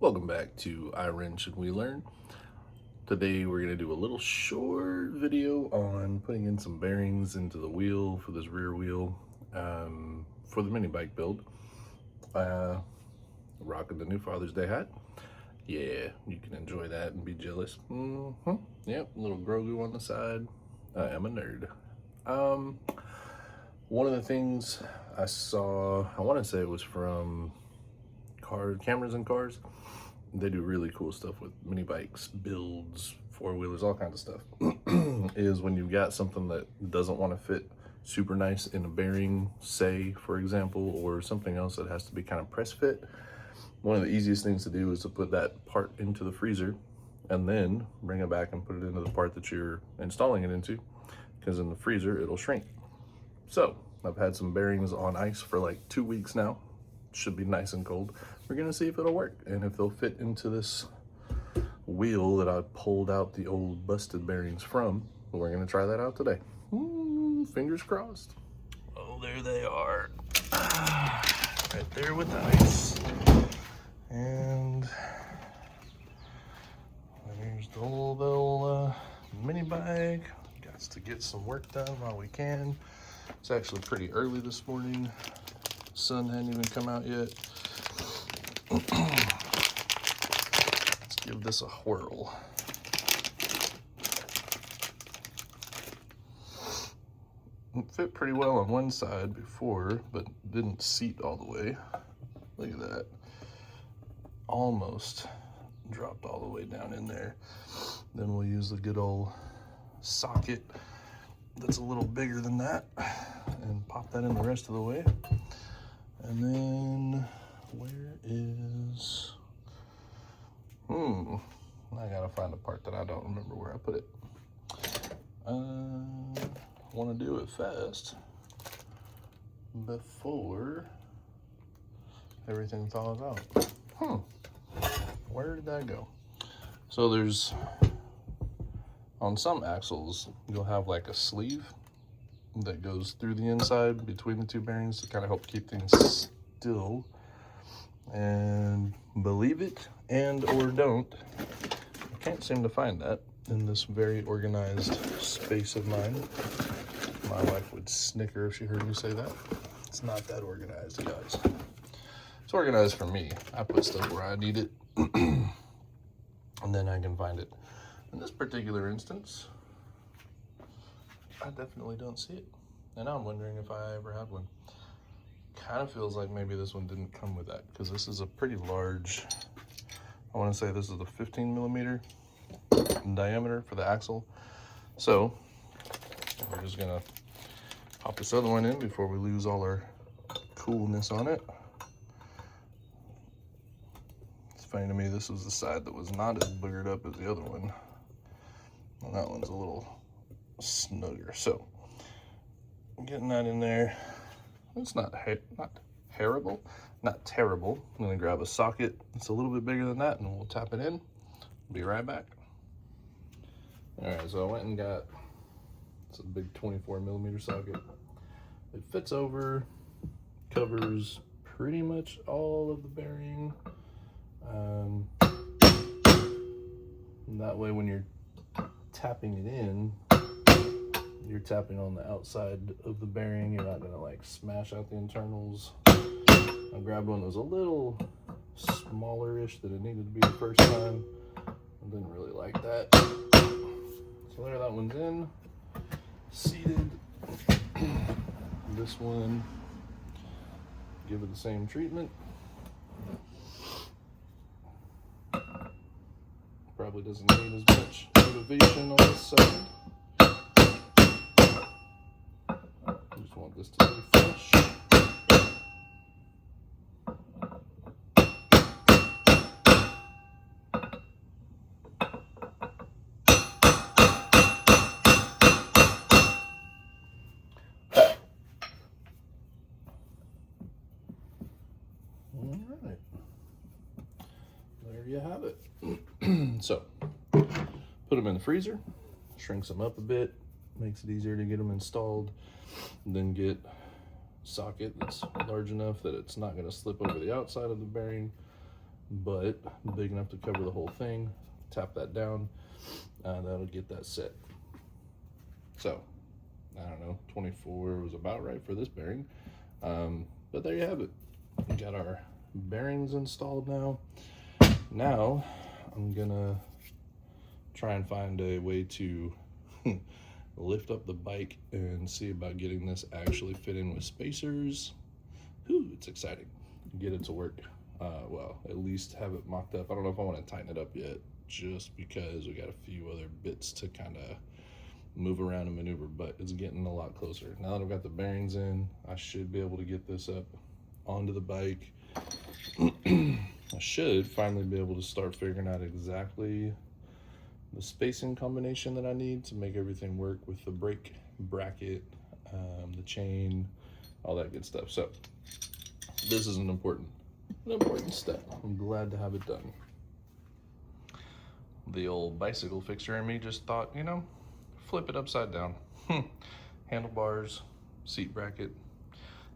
Welcome back to iWrench and We Learn. Today we're going to do a little short video on putting in some bearings into the wheel for this rear wheel for the mini bike build. Rocking the new Father's Day hat. Yeah, you can enjoy that and be jealous. Yep, little Grogu on the side. I am a nerd. One of the things I saw, I want to say it was from Cameras and Cars. They do really cool stuff with mini bikes, builds, four-wheelers, all kinds of stuff. Is when you've got something that doesn't want to fit super nice in a bearing, say, for example, or something else that has to be kind of press fit. One of the easiest things to do is to put that part into the freezer and then bring it back and put it into the part that you're installing it into, because in the freezer, it'll shrink. So I've had some bearings on ice for like 2 weeks now. Should be nice and cold. We're gonna see if it'll work and if they'll fit into this wheel that I pulled out the old busted bearings from. We're gonna try that out today. Fingers crossed. Oh, there they are. Right there with the ice. And there's the little mini bike. Got to get some work done while we can. It's actually pretty early this morning. Sun hadn't even come out yet. Let's give this a whirl. It fit pretty well on one side before, but didn't seat all the way. Look at that. Almost dropped all the way down in there. Then we'll use the good old socket that's a little bigger than that and pop that in the rest of the way. And then, where is, I gotta find a part that I don't remember where I put it. Want to do it fast before everything thaws out. Where did that go? So there's, on some axles, you'll have like a sleeve that goes through the inside between the two bearings to kind of help keep things still. And believe it and or don't, I can't seem to find that in this very organized space of mine. My wife would snicker if she heard me say that. It's not that organized, you guys. It's organized for me. I put stuff where I need it and then I can find it. In this particular instance, I definitely don't see it. And now I'm wondering if I ever had one. Kind of feels like maybe this one didn't come with that, because this is a pretty large, I want to say this is a 15 millimeter in diameter for the axle. So we're just gonna pop this other one in before we lose all our coolness on it. It's funny to me, this was the side that was not as boogered up as the other one. And that one's a little snugger. So getting that in there. It's not terrible. I'm gonna grab a socket that's a little bit bigger than that and we'll tap it in. Be right back. All right, so I went and got, it's a big 24 millimeter socket. It fits over, covers pretty much all of the bearing. And that way when you're tapping it in, you're tapping on the outside of the bearing. You're not gonna like smash out the internals. I grabbed one that was a little smaller-ish than it needed to be the first time. I didn't really like that. So there, that one's in, seated. This one, give it the same treatment. Probably doesn't need as much motivation on this side. Just want this to be fresh. All right, there you have it. So put them in the freezer, shrinks them up a bit, makes it easier to get them installed, and then get a socket that's large enough that it's not going to slip over the outside of the bearing, but big enough to cover the whole thing. Tap that down, that'll get that set. So I don't know, 24 was about right for this bearing, but there you have it. We got our bearings installed now. Now I'm gonna try and find a way to lift up the bike and see about getting this actually fit in with spacers. Whew, it's exciting. Get it to work. Well, at least have it mocked up. I don't know if I want to tighten it up yet, just because we got a few other bits to kind of move around and maneuver, but it's getting a lot closer. Now that I've got the bearings in, I should be able to get this up onto the bike. I should finally be able to start figuring out exactly the spacing combination that I need to make everything work with the brake bracket, the chain, all that good stuff. So this is an important step. I'm glad to have it done. The old bicycle fixer in me just thought, you know, flip it upside down. Handlebars, seat bracket,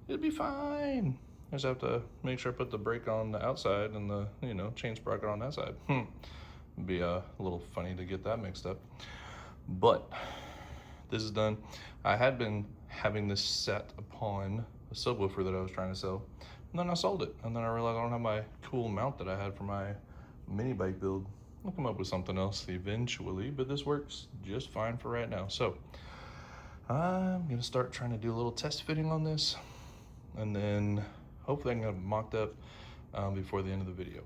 it'll be fine. I just have to make sure I put the brake on the outside and the, you know, chain sprocket on that side. It'd be a little funny to get that mixed up. But this is done. I had been having this set upon a subwoofer that I was trying to sell, and then I sold it. And then I realized I don't have my cool mount that I had for my mini bike build. I'll come up with something else eventually, but this works just fine for right now. So I'm gonna start trying to do a little test fitting on this, and then hopefully I can get it mocked up before the end of the video.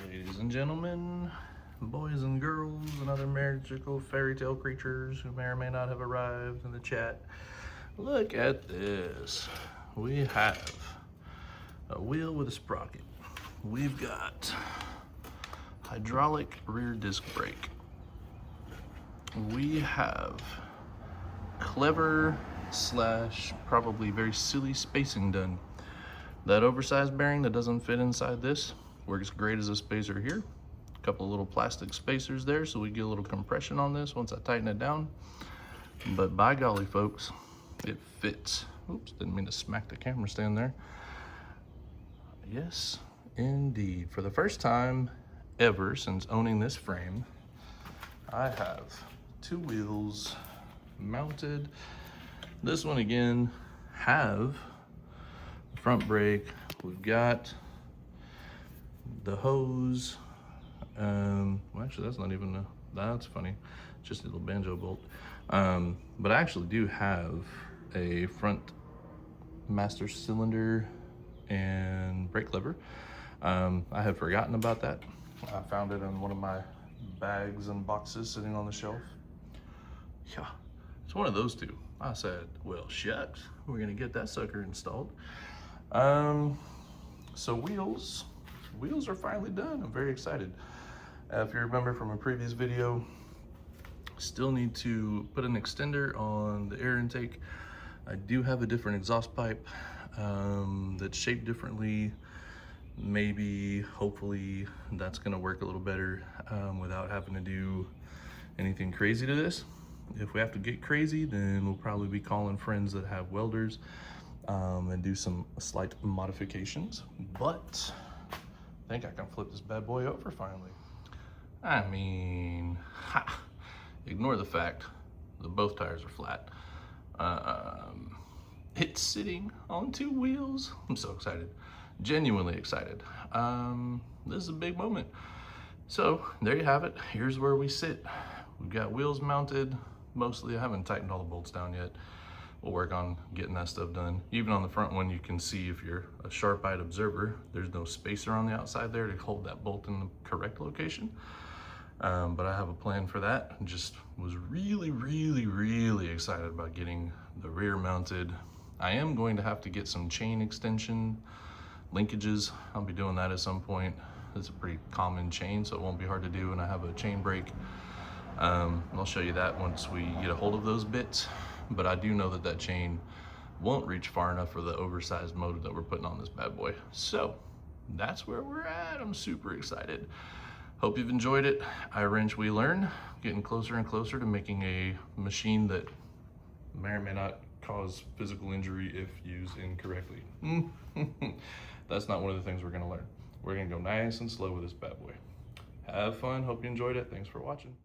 Ladies and gentlemen, boys and girls, and other magical fairy tale creatures who may or may not have arrived in the chat, look at this. We have a wheel with a sprocket. We've got hydraulic rear disc brake. We have clever / probably very silly spacing done. That oversized bearing that doesn't fit inside this works great as a spacer here. A couple of little plastic spacers there so we get a little compression on this once I tighten it down. But by golly, folks, it fits. Oops, didn't mean to smack the camera stand there. Yes, indeed. For the first time ever since owning this frame, I have two wheels mounted. This one again have front brake. We've got the hose. Well, actually, that's not even that's funny. Just a little banjo bolt. But I actually do have a front master cylinder and brake lever. I had forgotten about that. I found it in one of my bags and boxes sitting on the shelf. Yeah, it's one of those two. I said, well, shucks, we're gonna get that sucker installed. So wheels are finally done. I'm very excited. If you remember from a previous video, still need to put an extender on the air intake. I do have a different exhaust pipe that's shaped differently. Maybe, hopefully, that's gonna work a little better without having to do anything crazy to this. If we have to get crazy, then we'll probably be calling friends that have welders and do some slight modifications. But I think I can flip this bad boy over finally. I mean, ignore the fact that both tires are flat. It's sitting on two wheels. I'm so excited, genuinely excited. This is a big moment. So there you have it. Here's where we sit. We've got wheels mounted. Mostly, I haven't tightened all the bolts down yet. We'll work on getting that stuff done. Even on the front one, you can see, if you're a sharp-eyed observer, there's no spacer on the outside there to hold that bolt in the correct location. But I have a plan for that. Just was really, really, really excited about getting the rear mounted. I am going to have to get some chain extension linkages. I'll be doing that at some point. It's a pretty common chain, so it won't be hard to do, and I have a chain brake. I'll show you that once we get a hold of those bits. But I do know that that chain won't reach far enough for the oversized motor that we're putting on this bad boy. So that's where we're at. I'm super excited. Hope you've enjoyed it. I wrench, we learn. Getting closer and closer to making a machine that may or may not cause physical injury if used incorrectly. That's not one of the things we're gonna learn. We're gonna go nice and slow with this bad boy. Have fun, hope you enjoyed it. Thanks for watching.